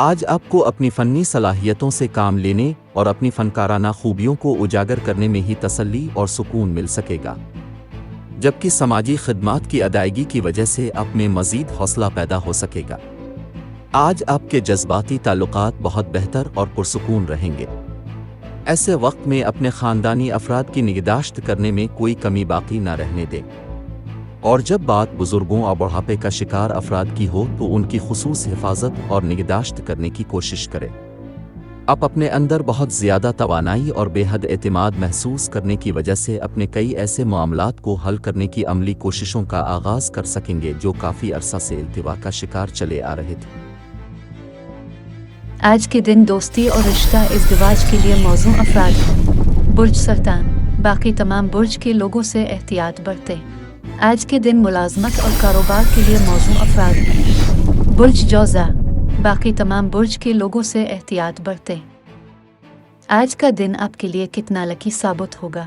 آج آپ کو اپنی فنی صلاحیتوں سے کام لینے اور اپنی فنکارانہ خوبیوں کو اجاگر کرنے میں ہی تسلی اور سکون مل سکے گا، جبکہ سماجی خدمات کی ادائیگی کی وجہ سے آپ میں مزید حوصلہ پیدا ہو سکے گا۔ آج آپ کے جذباتی تعلقات بہت بہتر اور پرسکون رہیں گے۔ ایسے وقت میں اپنے خاندانی افراد کی نگہداشت کرنے میں کوئی کمی باقی نہ رہنے دیں، اور جب بات بزرگوں اور بڑھاپے کا شکار افراد کی ہو تو ان کی خصوص حفاظت اور نگہداشت کرنے کی کوشش کریں۔ آپ اپنے اندر بہت زیادہ توانائی اور بے حد اعتماد محسوس کرنے کی وجہ سے اپنے کئی ایسے معاملات کو حل کرنے کی عملی کوششوں کا آغاز کر سکیں گے جو کافی عرصہ سے التوا کا شکار چلے آ رہے تھے۔ آج کے دن دوستی اور رشتہ ازدواج کے لیے موزوں افراد۔ برج سرطان، باقی تمام برج کے لوگوں سے احتیاط برتیں۔ آج کے دن ملازمت اور کاروبار کے لیے موزوں افراد۔ برج جوزا، باقی تمام برج کے لوگوں سے احتیاط برتیں۔ آج کا دن آپ کے لیے کتنا لکی ثابت ہوگا؟